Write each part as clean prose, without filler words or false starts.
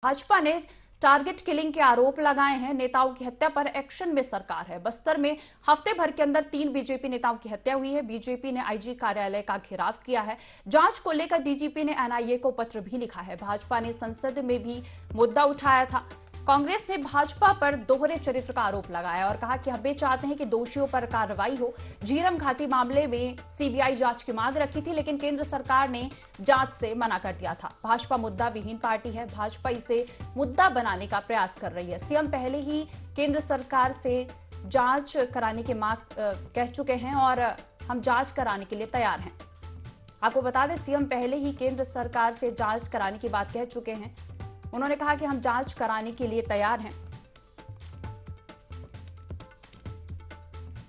भाजपा ने target killing के आरोप लगाए हैं। नेताओं की हत्या पर एक्शन में सरकार है। बस्तर में हफ्ते भर के अंदर 3 बीजेपी नेताओं की हत्या हुई है। बीजेपी ने आईजी कार्यालय का घेराव किया है। जांच को लेकर डीजीपी ने एनआईए को पत्र भी लिखा है। भाजपा ने संसद में भी मुद्दा उठाया था। कांग्रेस ने भाजपा पर दोहरे चरित्र का आरोप लगाया और कहा कि हम भी चाहते हैं कि दोषियों पर कार्रवाई हो। झीरम घाटी मामले में सीबीआई जांच की मांग रखी थी, लेकिन केंद्र सरकार ने जांच से मना कर दिया था। भाजपा मुद्दा विहीन पार्टी है। भाजपा इसे मुद्दा बनाने का प्रयास कर रही है। सीएम पहले ही केंद्र सरकार से जांच कराने की मांग कह चुके हैं और हम जांच कराने के लिए तैयार हैं। आपको बता दें, सीएम पहले ही केंद्र सरकार से जांच कराने की बात कह चुके हैं। उन्होंने कहा कि हम जांच कराने के लिए तैयार हैं।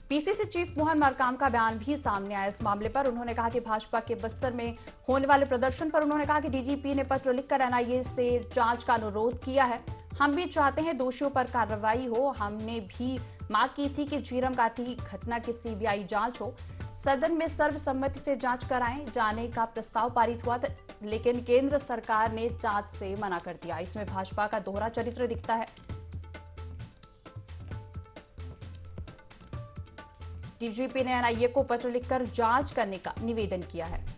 पीसीसी चीफ मोहन मरकाम का बयान भी सामने आया इस मामले पर। उन्होंने कहा कि भाजपा के बस्तर में होने वाले प्रदर्शन पर उन्होंने कहा कि डीजीपी ने पत्र लिखकर एनआईए से जांच का अनुरोध किया है। हम भी चाहते हैं दोषियों पर कार्रवाई हो। हमने भी मांग की थी कि झीरम घाटी घटना की सीबीआई जांच हो। सदन में सर्वसम्मति से जांच कराए जाने का प्रस्ताव पारित हुआ था, लेकिन केंद्र सरकार ने जांच से मना कर दिया। इसमें भाजपा का दोहरा चरित्र दिखता है। डीजीपी ने एनआईए को पत्र लिखकर जांच करने का निवेदन किया है।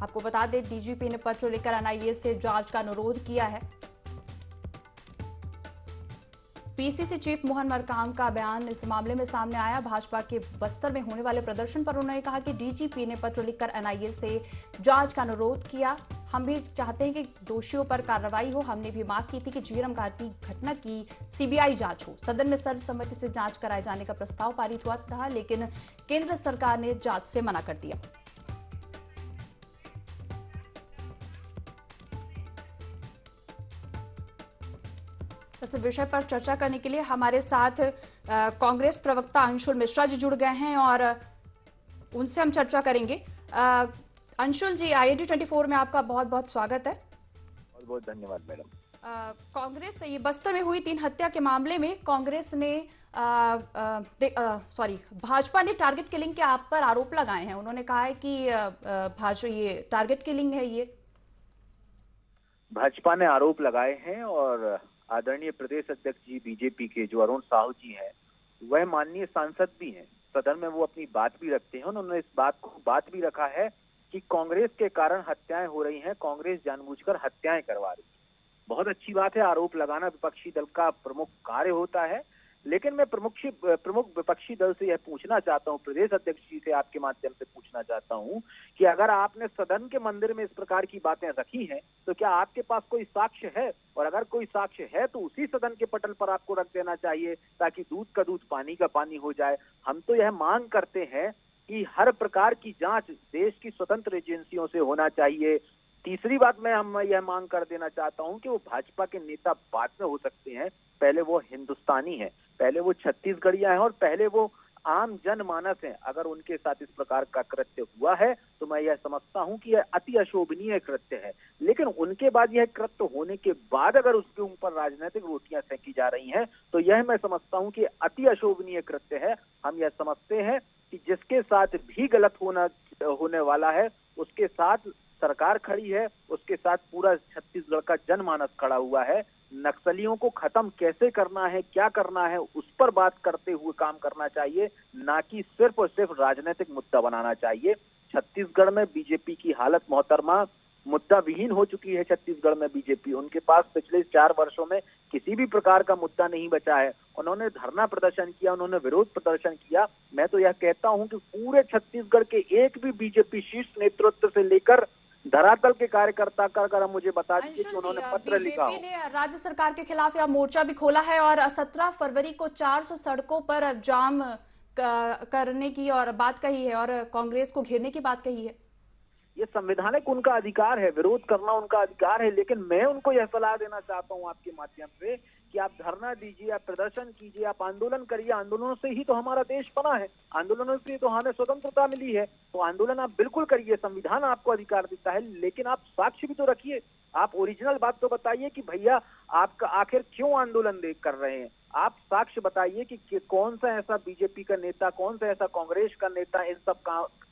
आपको बता दें, डीजीपी ने पत्र लिखकर एनआईए से जांच का अनुरोध किया है। पीसीसी चीफ मोहन मरकाम का बयान इस मामले में सामने आया। भाजपा के बस्तर में होने वाले प्रदर्शन पर उन्होंने कहा कि डीजीपी ने पत्र लिखकर एनआईए से जांच का अनुरोध किया। हम भी चाहते हैं कि दोषियों पर कार्रवाई हो। हमने भी मांग की थी कि झीरम घाटी घटना की सीबीआई जांच हो। सदन में सर्वसम्मति से जांच कराए जाने का प्रस्ताव पारित हुआ था, लेकिन केंद्र सरकार ने जांच से मना कर दिया। इस विषय पर चर्चा करने के लिए हमारे साथ कांग्रेस प्रवक्ता अंशुल मिश्रा जी जुड़ गए हैं और उनसे हम चर्चा करेंगे। अंशुल जी, IIT 24 में आपका बहुत बहुत स्वागत है। बहुत बहुत धन्यवाद मैडम। कांग्रेस ये बस्तर में हुई 3 हत्या के मामले में कांग्रेस ने भाजपा ने टारगेट किलिंग के आप पर आरोप लगाए हैं। उन्होंने कहा है कि ये टारगेट किलिंग है। ये भाजपा ने आरोप लगाए हैं और आदरणीय प्रदेश अध्यक्ष जी बीजेपी के जो अरुण साहू जी हैं, वह माननीय सांसद भी हैं। सदन में वो अपनी बात भी रखते हैं। उन्होंने इस बात भी रखा है कि कांग्रेस के कारण हत्याएं हो रही हैं, कांग्रेस जानबूझकर हत्याएं करवा रही है। बहुत अच्छी बात है, आरोप लगाना विपक्षी दल का प्रमुख कार्य होता है। लेकिन मैं प्रमुख विपक्षी दल से यह पूछना चाहता हूं, प्रदेश अध्यक्ष जी से आपके माध्यम से पूछना चाहता हूं कि अगर आपने सदन के मंदिर में इस प्रकार की बातें रखी हैं, तो क्या आपके पास कोई साक्ष्य है? और अगर कोई साक्ष्य है तो उसी सदन के पटल पर आपको रख देना चाहिए, ताकि दूध का दूध पानी का पानी हो जाए। हम तो यह मांग करते हैं कि हर प्रकार की जांच देश की स्वतंत्र एजेंसियों से होना चाहिए। तीसरी बात हम यह मांग कर देना चाहता हूं कि वो भाजपा के नेता बाद में हो सकते हैं, पहले वो हिंदुस्तानी हैं, पहले वो छत्तीसगढ़िया हैं और पहले वो आम जनमानस हैं। अगर उनके साथ इस प्रकार का कृत्य हुआ है तो मैं यह समझता हूं कि यह अति अशोभनीय कृत्य है। लेकिन उनके बाद यह कृत्य होने के बाद अगर उसके ऊपर राजनीतिक रोटियां सेंकी जा रही हैं, तो यह मैं समझता हूं कि अति अशोभनीय कृत्य है। हम यह समझते हैं कि जिसके साथ भी गलत होने वाला है, उसके साथ सरकार खड़ी है, उसके साथ पूरा छत्तीसगढ़ का जनमानस खड़ा हुआ है। नक्सलियों को खत्म कैसे करना है, क्या करना है, उस पर बात करते हुए काम करना चाहिए, ना कि सिर्फ और सिर्फ राजनीतिक मुद्दा बनाना चाहिए। छत्तीसगढ़ में बीजेपी की हालत मोहतरमा मुद्दा विहीन हो चुकी है। छत्तीसगढ़ में बीजेपी, उनके पास पिछले 4 वर्षों में किसी भी प्रकार का मुद्दा नहीं बचा है। उन्होंने धरना प्रदर्शन किया, उन्होंने विरोध प्रदर्शन किया। मैं तो यह कहता हूं कि पूरे छत्तीसगढ़ के एक भी बीजेपी शीर्ष नेतृत्व से लेकर धरातल के कार्यकर्ता का अगर मुझे बता दीजिए कि उन्होंने पत्र लिखा हो। बीजेपी ने राज्य सरकार के खिलाफ यह मोर्चा भी खोला है और 17 फरवरी को 400 सड़कों पर जाम करने की और बात कही है और कांग्रेस को घेरने की बात कही है। ये संवैधानिक उनका अधिकार है, विरोध करना उनका अधिकार है। लेकिन मैं उनको यह सलाह देना चाहता हूं आपके माध्यम से कि आप धरना दीजिए, आप प्रदर्शन कीजिए, आप आंदोलन करिए। आंदोलनों से ही तो हमारा देश बना है, आंदोलनों से तो हमें स्वतंत्रता मिली है। तो आंदोलन आप बिल्कुल करिए, संविधान आपको अधिकार देता है। लेकिन आप साक्ष्य भी तो रखिए, आप ओरिजिनल बात तो बताइए कि भैया आपका आखिर क्यों आंदोलन कर रहे हैं। आप साक्ष्य बताइए कि कौन सा ऐसा बीजेपी का नेता, कौन सा ऐसा कांग्रेस का नेता इन सब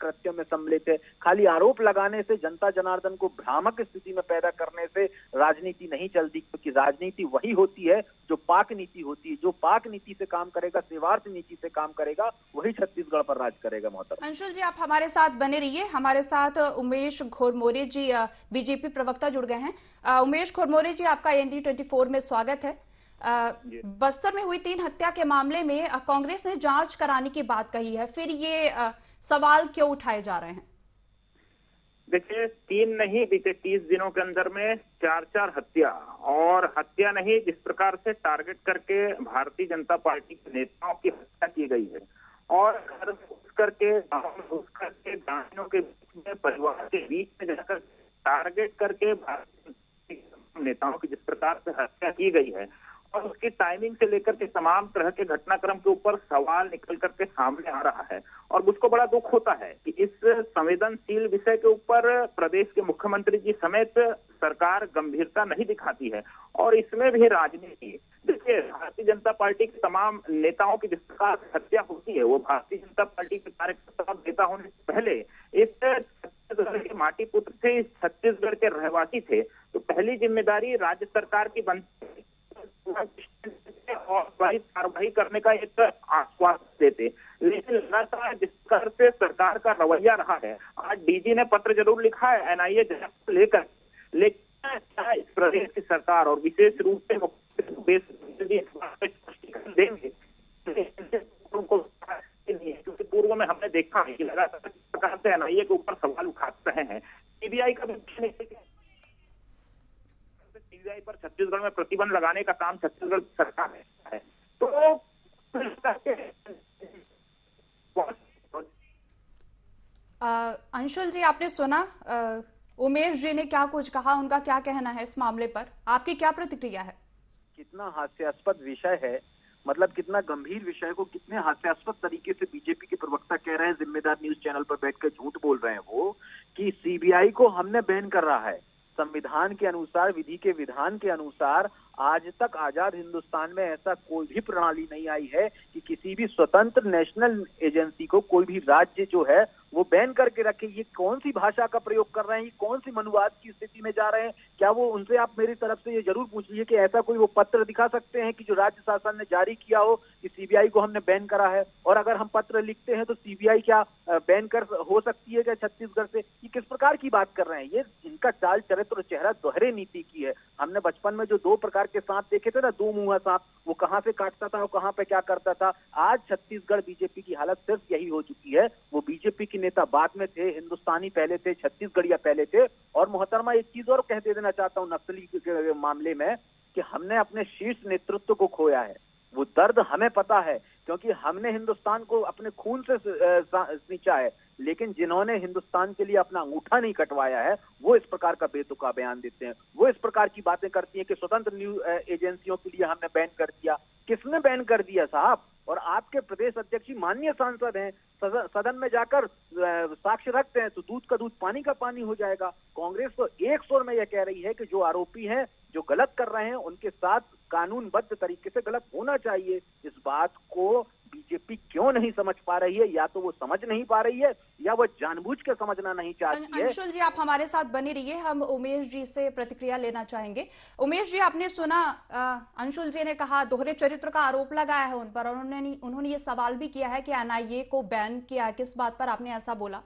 कृत्यों में सम्मिलित है। खाली आरोप लगाने से, जनता जनार्दन को भ्रामक स्थिति में पैदा करने से राजनीति नहीं चलती, क्योंकि राजनीति वही होती है जो पाक नीति होती है। जो पाक नीति से काम करेगा, सेवार्थ नीति से काम करेगा, वही छत्तीसगढ़ पर राज करेगा। मोहतरम अंशुल जी, आप हमारे साथ बने रहिए। हमारे साथ उमेश घोरमोरे जी, बीजेपी प्रवक्ता, जुड़ गए हैं। उमेश घोरमोरे जी, आपका एनडी 24 में स्वागत है। बस्तर में हुई 3 हत्या के मामले में कांग्रेस ने जांच कराने की बात कही है, फिर ये सवाल क्यों उठाए जा रहे हैं? देखिए, 3 नहीं, बीते 30 दिनों के अंदर में 4 हत्या, और हत्या नहीं, जिस प्रकार से टारगेट करके भारतीय जनता पार्टी के नेताओं की हत्या की गई है, और घर घुस करके, गांव में घुस करके, ग्रामीणों के बीच में, परिवार के बीच में जाकर टारगेट करके भारतीय नेताओं की जिस प्रकार से हत्या की गई है, और उसकी टाइमिंग से लेकर के तमाम तरह के घटनाक्रम के ऊपर सवाल निकल करके सामने आ रहा है। और मुझको बड़ा दुख होता है कि इस संवेदनशील विषय के ऊपर प्रदेश के मुख्यमंत्री जी समेत सरकार गंभीरता नहीं दिखाती है, और इसमें भी राजनीति। देखिए, भारतीय जनता पार्टी के तमाम नेताओं की जिस प्रकार हत्या होती है, वो भारतीय जनता पार्टी के कार्यकर्ता नेता होने से पहले इस छत्तीसगढ़ के माटी पुत्र थे, छत्तीसगढ़ के रहवासी थे, तो पहली जिम्मेदारी राज्य सरकार की बनती और त्वरित कार्रवाई करने का एक आश्वासन देते। लेकिन लगातार जिस तरह से सरकार का रवैया रहा है, आज डीजी ने पत्र जरूर लिखा है एनआईए जांच को लेकर, लेकिन क्या इस प्रदेश की सरकार और विशेष रूप से स्पष्टीकरण देंगे? क्योंकि पूर्व में हमने देखा है कि लगातार सरकार से एनआईए के ऊपर सवाल उठाते रहे हैं। सीबीआई का भी सीबीआई पर छत्तीसगढ़ में प्रतिबंध लगाने का काम छत्तीसगढ़ सरकार है। तो अंशुल जी, आपने सुना उमेश जी ने क्या कुछ कहा, उनका क्या कहना है इस मामले पर, आपकी क्या प्रतिक्रिया है? कितना हास्यास्पद विषय है, मतलब कितना गंभीर विषय को कितने हास्यास्पद तरीके से बीजेपी के प्रवक्ता कह रहे हैं, जिम्मेदार न्यूज चैनल पर बैठकर झूठ बोल रहे हैं वो, कि सीबीआई को हमने बैन कर रहा है। संविधान के अनुसार, विधि के विधान के अनुसार आज तक आजाद हिंदुस्तान में ऐसा कोई भी प्रणाली नहीं आई है कि किसी भी स्वतंत्र नेशनल एजेंसी को कोई भी राज्य जो है वो बैन करके रखे। ये कौन सी भाषा का प्रयोग कर रहे हैं, ये कौन सी मनुवाद की स्थिति में जा रहे हैं? क्या वो उनसे आप मेरी तरफ से ये जरूर पूछ लीजिए कि ऐसा कोई वो पत्र दिखा सकते हैं कि जो राज्य शासन ने जारी किया हो कि सीबीआई को हमने बैन करा है? और अगर हम पत्र लिखते हैं तो सीबीआई क्या बैन कर हो सकती है क्या छत्तीसगढ़ से? ये किस प्रकार की बात कर रहे हैं? ये इनका चाल चरित्र और चेहरा दोहरे नीति की है। हमने बचपन में जो 2 प्रकार के सांप देखे थे ना, 2 मुंहा सांप, वो कहां से काटता था, वो कहां पे क्या करता था। आज छत्तीसगढ़ बीजेपी की हालत सिर्फ यही हो चुकी है। वो बीजेपी के नेता बाद में थे, हिंदुस्तानी पहले थे, छत्तीसगढ़िया पहले थे। और मोहतरमा, एक चीज और कह देना चाहता हूं नक्सली के मामले में, कि हमने अपने शीर्ष नेतृत्व को खोया है। वो दर्द हमें पता है, क्योंकि हमने हिंदुस्तान को अपने खून से सींचा है, लेकिन जिन्होंने हिंदुस्तान के लिए अपना अंगूठा नहीं कटवाया है, वो इस प्रकार का बेतुका बयान देते हैं, वो इस प्रकार की बातें करती हैं कि स्वतंत्र न्यूज एजेंसियों के लिए हमने बैन कर दिया। किसने बैन कर दिया साहब? और आपके प्रदेश अध्यक्ष जी माननीय सांसद हैं, सदन में जाकर साक्ष्य रखते हैं, तो दूध का दूध पानी का पानी हो जाएगा। कांग्रेस तो एक स्वर में यह कह रही है कि जो आरोपी हैं, जो गलत कर रहे हैं, उनके साथ कानूनबद्ध तरीके से गलत होना चाहिए। इस बात को बीजेपी क्यों नहीं समझ पा रही है? या तो वो समझ नहीं पा रही है, या वो जानबूझ के समझना नहीं चाहती है। अंशुल जी, आप हमारे साथ बने रहिए, हम उमेश जी से प्रतिक्रिया लेना चाहेंगे। उमेश जी, आपने सुना अंशुल जी ने कहा, दोहरे चरित्र का आरोप लगाया है उन पर, और उन्होंने ये सवाल भी किया है कि एनआईए को बैन किया है। किस बात पर आपने ऐसा बोला?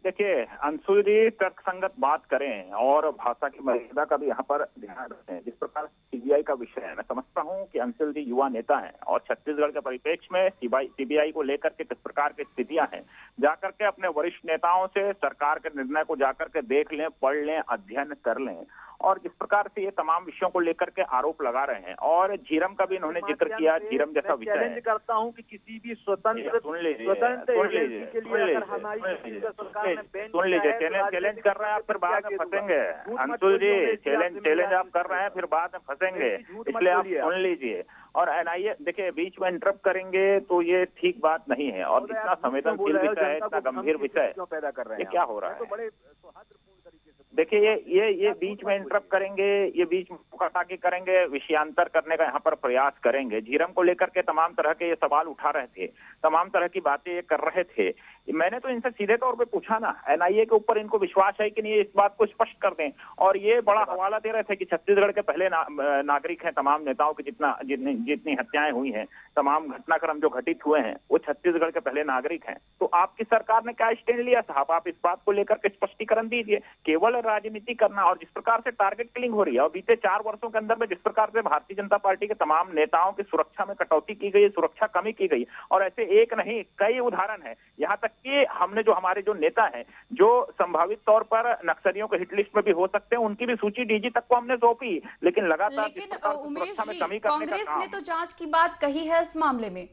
देखिए, अंशुल जी तर्कसंगत बात करें और भाषा की मर्यादा का भी यहाँ पर ध्यान रखें। जिस प्रकार सीबीआई का विषय है, मैं समझता हूँ कि अंशुल जी युवा नेता हैं, और छत्तीसगढ़ के परिप्रेक्ष्य में सीबीआई को लेकर के किस प्रकार की स्थितियां हैं, जाकर के अपने वरिष्ठ नेताओं से सरकार के निर्णय को जाकर के देख लें, पढ़ लें, अध्ययन कर लें। और जिस प्रकार से ये तमाम विषयों को लेकर के आरोप लगा रहे हैं, और झीरम का भी इन्होंने जिक्र किया, झीरम जैसा विषय है। चैलेंज करता हूँ कि किसी भी स्वतंत्र एजेंसी के लिए अगर हमारी सरकार ने बैन सुन लीजिए, चैलेंज कर रहे हैं आप, फिर बाद में फंसेंगे। अंशुल जी, चैलेंज आप कर रहे हैं, फिर बाद में फंसेंगे, इसलिए आप सुन लीजिए। और एनआईए देखिए बीच में इंटरप्ट करेंगे तो ये ठीक बात नहीं है। और इतना संवेदनशील विषय है, इतना गंभीर विषय क्यों पैदा कर रहे हैं, ये क्या हो रहा है? तो बड़े सौहार्दपूर्ण तरीके से देखिए ये बीच में इंटरप्ट करेंगे, ये बीच में टोकाटाकी करेंगे, विषयांतर करने का यहाँ पर प्रयास करेंगे। झीरम को लेकर के तमाम तरह के ये सवाल उठा रहे थे, तमाम तरह की बातें ये कर रहे थे। मैंने तो इनसे सीधे तौर पे पूछा ना, एनआईए के ऊपर इनको विश्वास है कि नहीं, इस बात को स्पष्ट कर दें। और ये बड़ा हवाला दे रहे थे कि छत्तीसगढ़ के पहले नागरिक हैं तमाम नेताओं की, जितनी हत्याएं हुई हैं, तमाम घटनाक्रम जो घटित हुए हैं, वो छत्तीसगढ़ के पहले नागरिक हैं। तो आपकी सरकार ने क्या स्टैंड लिया साहब? आप इस बात को लेकर के स्पष्टीकरण दीजिए। केवल राजनीति करना, और जिस प्रकार से टारगेट किलिंग हो रही है, और बीते 4 वर्षों के अंदर में जिस प्रकार से भारतीय जनता पार्टी के तमाम नेताओं की सुरक्षा में कटौती की गई, सुरक्षा कमी की गई, और ऐसे एक नहीं कई उदाहरण है। यहाँ तक कि हमने जो हमारे जो नेता हैं, जो संभावित तौर पर नक्सलियों के हिट लिस्ट में भी हो सकते हैं, उनकी भी सूची डीजी तक को हमने सौंपी, लेकिन लगातार उमेश जी, कमी करने का कांग्रेस काम। ने तो जांच की बात कही है इस मामले में।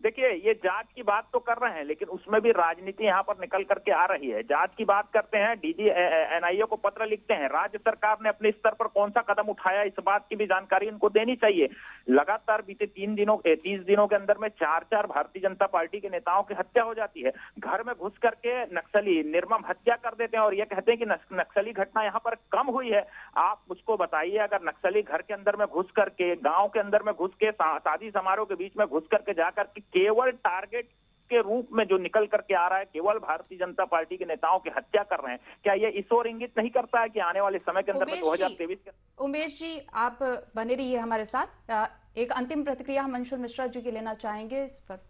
देखिए ये जांच की बात तो कर रहे हैं, लेकिन उसमें भी राजनीति यहाँ पर निकल करके आ रही है। जांच की बात करते हैं, डीजी एनआईए को पत्र लिखते हैं, राज्य सरकार ने अपने स्तर पर कौन सा कदम उठाया, इस बात की भी जानकारी इनको देनी चाहिए। लगातार बीते 30 दिनों के अंदर में 4 भारतीय जनता पार्टी के नेताओं की हत्या हो जाती है। घर में घुस करके नक्सली निर्मम हत्या कर देते हैं और ये कहते हैं कि नक्सली घटना यहाँ पर कम हुई है। आप मुझको बताइए, अगर नक्सली घर के अंदर में घुस करके, गाँव के अंदर में घुस के, शादी समारोह के बीच में घुस करके जाकर के केवल टारगेट के रूप में जो निकल करके आ रहा है, केवल भारतीय जनता पार्टी के नेताओं की हत्या कर रहे हैं, क्या ये इस ओर इंगित नहीं करता है कि आने वाले समय के अंदर में 2023 के? उमेश जी, आप बने रहिए हमारे साथ। एक अंतिम प्रतिक्रिया हम अंशुल मिश्रा जी की लेना चाहेंगे इस पर।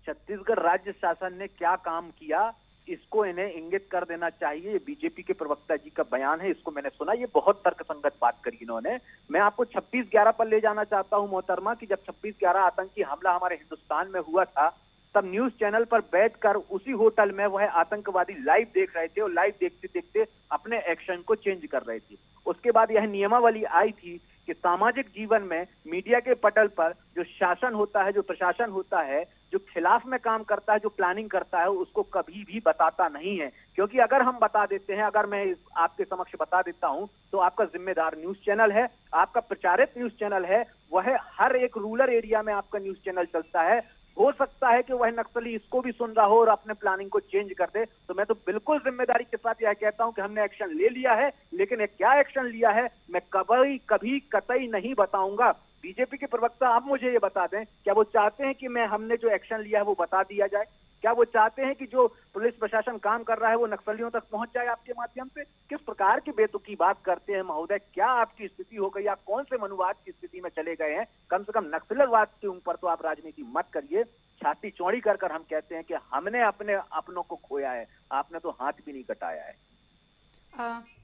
छत्तीसगढ़ राज्य शासन ने क्या काम किया, इसको इन्हें इंगित कर देना चाहिए। ये बीजेपी के प्रवक्ता जी का बयान है, इसको मैंने सुना, ये बहुत तर्कसंगत बात करी इन्होंने। मैं आपको 26/11 पर ले जाना चाहता हूं मोहतरमा, कि जब 26/11 आतंकी हमला हमारे हिंदुस्तान में हुआ था, तब न्यूज चैनल पर बैठकर उसी होटल में वह आतंकवादी लाइव देख रहे थे और लाइव देखते देखते अपने एक्शन को चेंज कर रहे थे। उसके बाद यह नियमावली आई थी कि सामाजिक जीवन में मीडिया के पटल पर जो शासन होता है, जो प्रशासन होता है, जो खिलाफ में काम करता है, जो प्लानिंग करता है, उसको कभी भी बताता नहीं है। क्योंकि अगर हम बता देते हैं, अगर मैं आपके समक्ष बता देता हूं, तो आपका जिम्मेदार न्यूज चैनल है, आपका प्रचारित न्यूज चैनल है, वह हर एक रूरल एरिया में आपका न्यूज चैनल चलता है। हो सकता है कि वह नक्सली इसको भी सुन रहा हो और अपने प्लानिंग को चेंज कर दे। तो मैं तो बिल्कुल जिम्मेदारी के साथ यह कहता हूं कि हमने एक्शन ले लिया है, लेकिन ये क्या एक्शन लिया है मैं कभी कतई नहीं बताऊंगा। बीजेपी के प्रवक्ता आप मुझे ये बता दें, क्या वो चाहते हैं कि हमने जो एक्शन लिया है वो बता दिया जाए? क्या वो चाहते हैं कि जो पुलिस प्रशासन काम कर रहा है वो नक्सलियों तक पहुंच जाए आपके माध्यम से? किस प्रकार की बेतुकी बात करते हैं महोदय? क्या आपकी स्थिति हो गई? आप कौन से मनुवाद की स्थिति में चले गए हैं? कम से कम नक्सलवाद के ऊपर तो आप राजनीति मत करिए। छाती चौड़ी कर हम कहते हैं कि हमने अपने अपनों को खोया है, आपने तो हाथ भी नहीं कटाया है।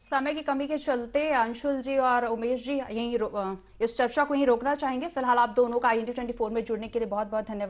समय की कमी के चलते अंशुल जी और उमेश जी यहीं इस चर्चा को यहीं रोकना चाहेंगे। फिलहाल आप दोनों का IND 24 में जुड़ने के लिए बहुत बहुत धन्यवाद।